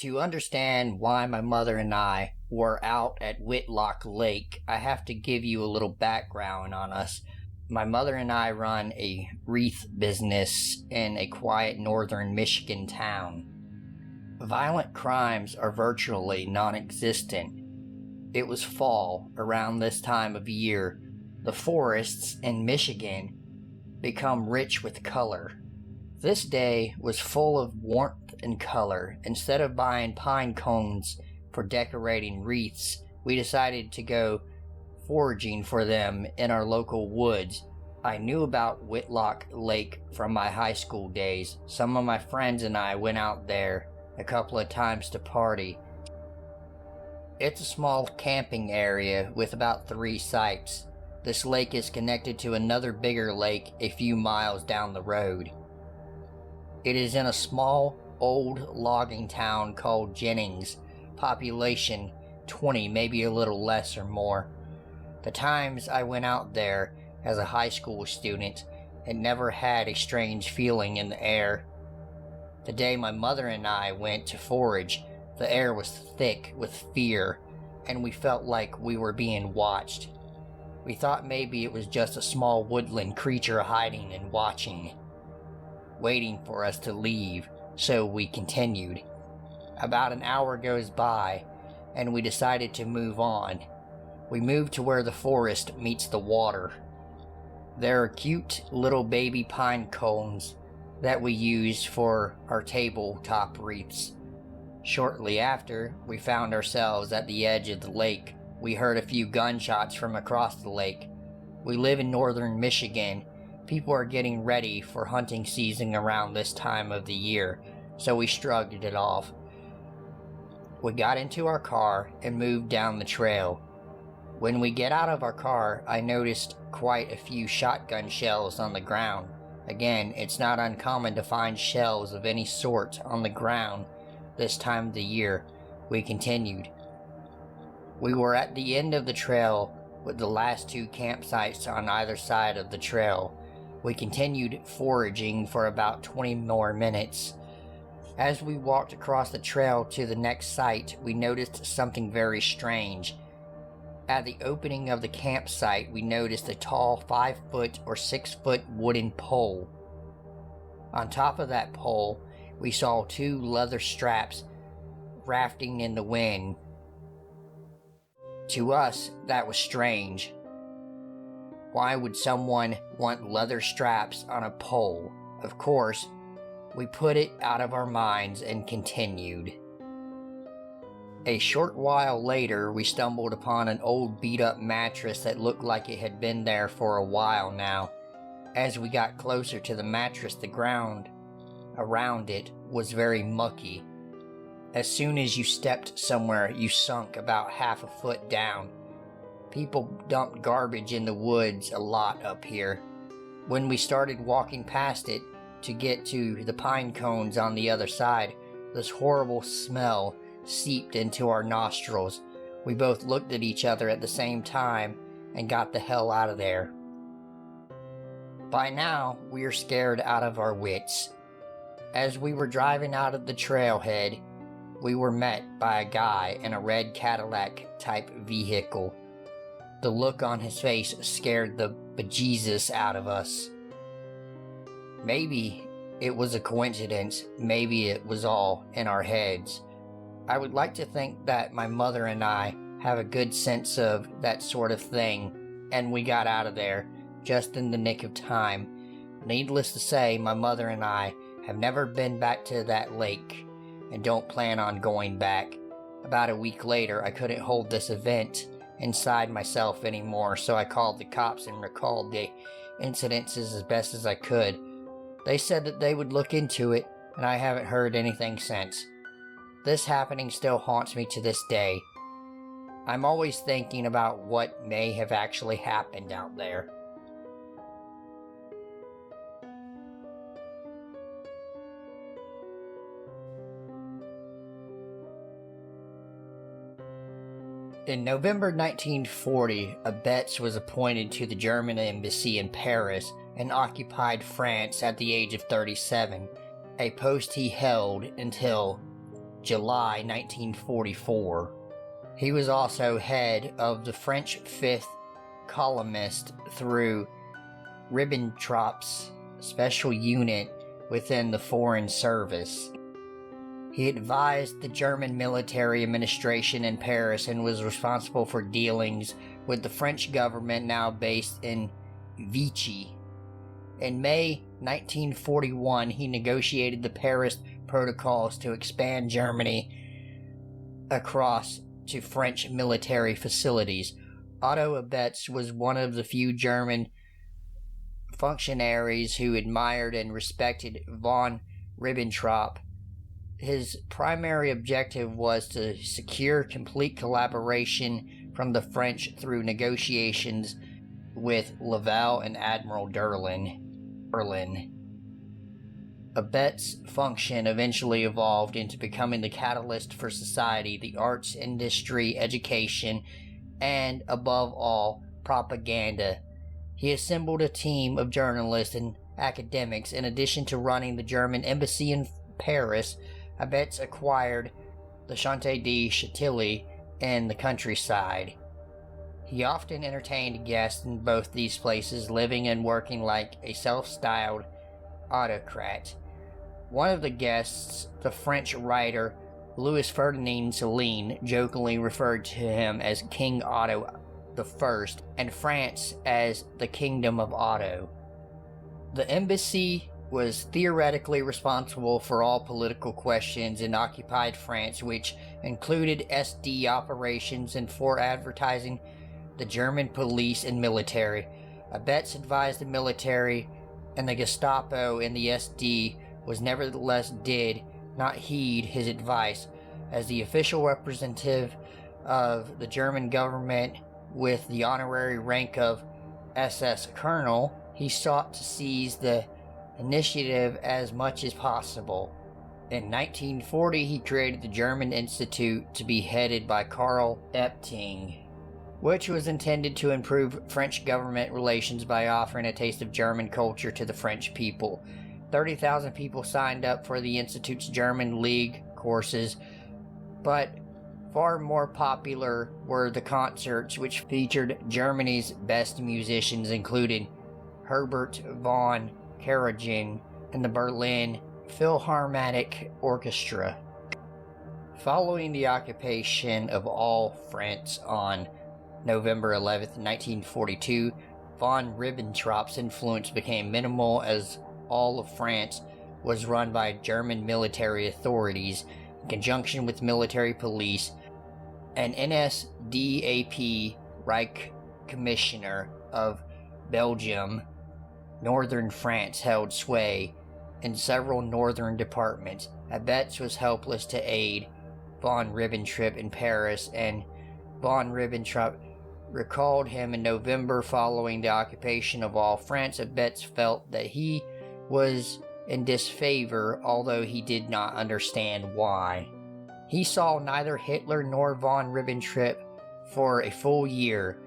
To understand why my mother and I were out at Whitlock Lake, I have to give you a little background on us. My mother and I run a wreath business in a quiet northern Michigan town. Violent crimes are virtually non-existent. It was fall around this time of year. The forests in Michigan become rich with color. This day was full of warmth and color. Instead of buying pine cones for decorating wreaths, we decided to go foraging for them in our local woods. I knew about Whitlock Lake from my high school days. Some of my friends and I went out there a couple of times to party. It's a small camping area with about 3 sites. This lake is connected to another bigger lake a few miles down the road. It is in a small, old logging town called Jennings, population 20, maybe a little less or more. The times I went out there as a high school student, it never had a strange feeling in the air. The day my mother and I went to forage, the air was thick with fear, and we felt like we were being watched. We thought maybe it was just a small woodland creature hiding and watching, waiting for us to leave, so we continued. About an hour goes by, and we decided to move on. We moved to where the forest meets the water. There are cute little baby pine cones that we use for our tabletop wreaths. Shortly after, we found ourselves at the edge of the lake. We heard a few gunshots from across the lake. We live in northern Michigan. People are getting ready for hunting season around this time of the year, so we shrugged it off. We got into our car and moved down the trail. When we get out of our car, I noticed quite a few shotgun shells on the ground. Again, it's not uncommon to find shells of any sort on the ground this time of the year. We continued. We were at the end of the trail with the last 2 campsites on either side of the trail. We continued foraging for about 20 more minutes. As we walked across the trail to the next site, we noticed something very strange. At the opening of the campsite, we noticed a tall 5-foot or 6-foot wooden pole. On top of that pole, we saw 2 leather straps rafting in the wind. To us, that was strange. Why would someone want leather straps on a pole? Of course, we put it out of our minds and continued. A short while later, we stumbled upon an old beat-up mattress that looked like it had been there for a while now. As we got closer to the mattress, the ground around it was very mucky. As soon as you stepped somewhere, you sunk about half a foot down. People dumped garbage in the woods a lot up here. When we started walking past it to get to the pine cones on the other side, this horrible smell seeped into our nostrils. We both looked at each other at the same time and got the hell out of there. By now, we are scared out of our wits. As we were driving out of the trailhead, we were met by a guy in a red Cadillac type vehicle. The look on his face scared the bejesus out of us. Maybe it was a coincidence, maybe it was all in our heads. I would like to think that my mother and I have a good sense of that sort of thing, and we got out of there just in the nick of time. Needless to say, my mother and I have never been back to that lake and don't plan on going back. About a week later, I couldn't hold this event inside myself anymore, so I called the cops and recalled the incidences as best as I could. They said that they would look into it, and I haven't heard anything since. This happening still haunts me to this day. I'm always thinking about what may have actually happened out there. In November 1940, a Betz was appointed to the German embassy in Paris and occupied France at the age of 37, a post he held until July 1944. He was also head of the French 5th columnist through Ribbentrop's special unit within the Foreign Service. He advised the German military administration in Paris and was responsible for dealings with the French government now based in Vichy. In May 1941, he negotiated the Paris Protocols to expand Germany across to French military facilities. Otto Betz was one of the few German functionaries who admired and respected von Ribbentrop. His primary objective was to secure complete collaboration from the French through negotiations with Laval and Admiral Berlin. Betz' function eventually evolved into becoming the catalyst for society, the arts, industry, education, and, above all, propaganda. He assembled a team of journalists and academics. In addition to running the German embassy in Paris, Betz acquired the Chantier de Chantilly in the countryside. He often entertained guests in both these places, living and working like a self-styled autocrat. One of the guests, the French writer Louis Ferdinand Céline, jokingly referred to him as King Otto I and France as the Kingdom of Otto. The embassy was theoretically responsible for all political questions in occupied France, which included SD operations and for advertising the German police and military. Betz advised the military and the Gestapo, and the SD was nevertheless did not heed his advice. As the official representative of the German government with the honorary rank of SS Colonel, he sought to seize the initiative as much as possible. In 1940, he created the German Institute to be headed by Karl Epting, which was intended to improve French government relations by offering a taste of German culture to the French people. 30,000 people signed up for the Institute's German League courses, but far more popular were the concerts, which featured Germany's best musicians, including Herbert von Karajan and the Berlin Philharmonic Orchestra. Following the occupation of all France on November 11, 1942, von Ribbentrop's influence became minimal as all of France was run by German military authorities in conjunction with military police. An NSDAP Reich Commissioner of Belgium, northern France held sway in several northern departments. Betz was helpless to aid von Ribbentrop in Paris, and von Ribbentrop recalled him in November following the occupation of all France. Betz felt that he was in disfavor, although he did not understand why. He saw neither Hitler nor von Ribbentrop for a full year.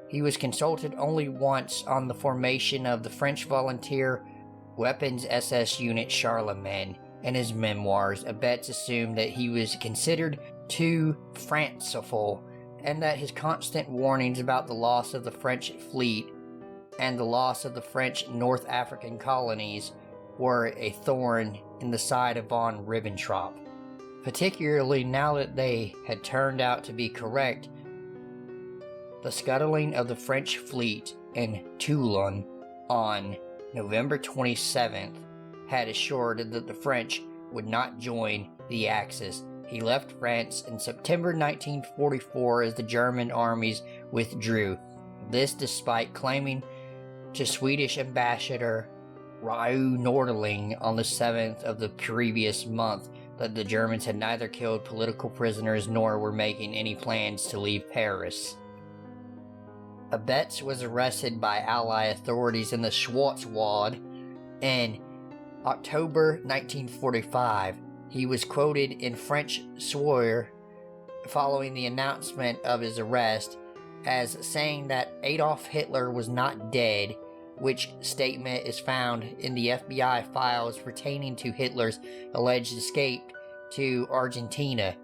He was consulted only once on the formation of the French volunteer weapons SS unit Charlemagne. In his memoirs, Betz assumed that he was considered too fanciful, and that his constant warnings about the loss of the French fleet and the loss of the French North African colonies were a thorn in the side of von Ribbentrop, particularly now that they had turned out to be correct. The scuttling of the French fleet in Toulon on November 27th had assured that the French would not join the Axis. He left France in September 1944 as the German armies withdrew. This despite claiming to Swedish ambassador Rau Nordling on the 7th of the previous month that the Germans had neither killed political prisoners nor were making any plans to leave Paris. Betz was arrested by Allied authorities in the Schwarzwald in October 1945. He was quoted in French Soir following the announcement of his arrest as saying that Adolf Hitler was not dead, which statement is found in the FBI files pertaining to Hitler's alleged escape to Argentina.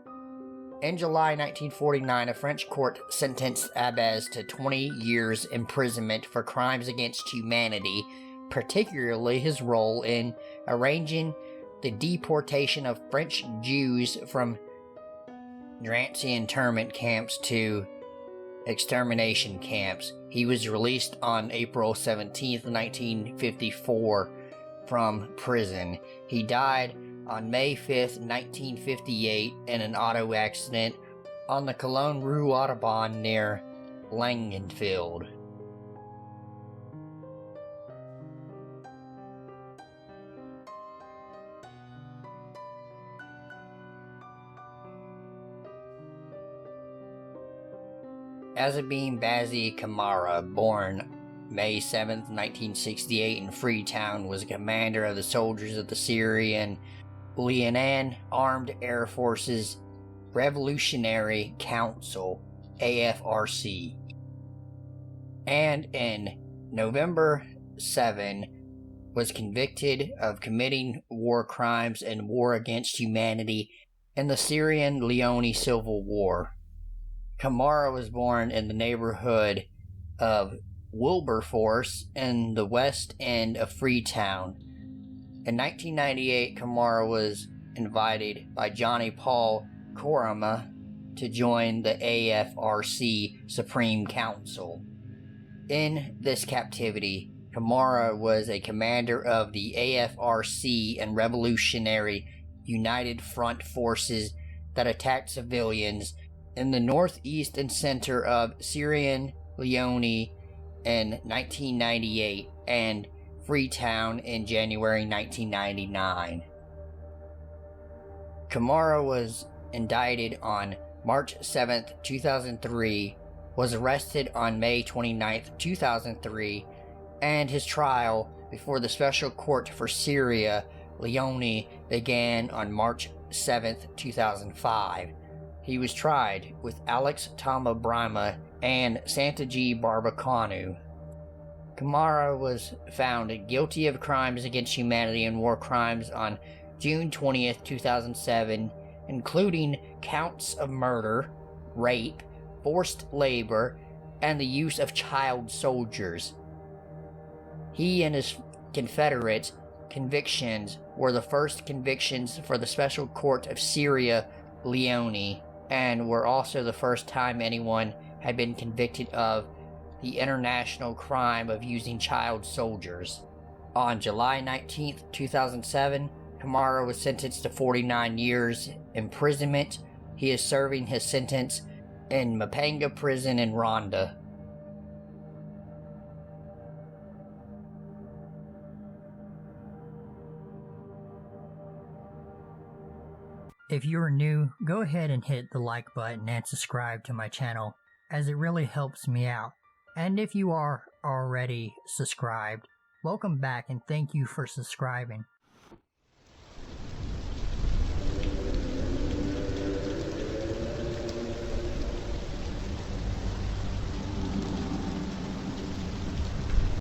In July 1949, a French court sentenced Abez to 20 years imprisonment for crimes against humanity, particularly his role in arranging the deportation of French Jews from Nazi internment camps to extermination camps. He was released on April 17, 1954 from prison. He died on May 5, 1958 in an auto accident on the Cologne-Rue Autobahn near Langenfeld. Bazzy Kamara, born May 7, 1968 in Freetown, was a commander of the soldiers of the Syrian Lebanon Armed Air Forces Revolutionary Council, AFRC, and in November 7 was convicted of committing war crimes and war against humanity in the Syrian-Leone Civil War. Kamara was born in the neighborhood of Wilberforce in the west end of Freetown. In 1998, Kamara was invited by Johnny Paul Korama to join the AFRC Supreme Council. In this captivity, Kamara was a commander of the AFRC and Revolutionary United Front forces that attacked civilians in the northeast and center of Syrian Leone in 1998 and Freetown in January 1999. Kamara was indicted on March 7, 2003, was arrested on May 29, 2003, and his trial before the Special Court for Syria, Leone, began on March 7, 2005. He was tried with Alex Tamabrima and Santaji Barbacanu. Kamara was found guilty of crimes against humanity and war crimes on June 20, 2007, including counts of murder, rape, forced labor, and the use of child soldiers. He and his Confederate convictions were the first convictions for the Special Court of Syria, Leone, and were also the first time anyone had been convicted of the international crime of using child soldiers. On July 19, 2007, Kamara was sentenced to 49 years imprisonment. He is serving his sentence in Mapanga Prison in Rwanda. If you are new, go ahead and hit the like button and subscribe to my channel, as it really helps me out. And if you are already subscribed, welcome back and thank you for subscribing.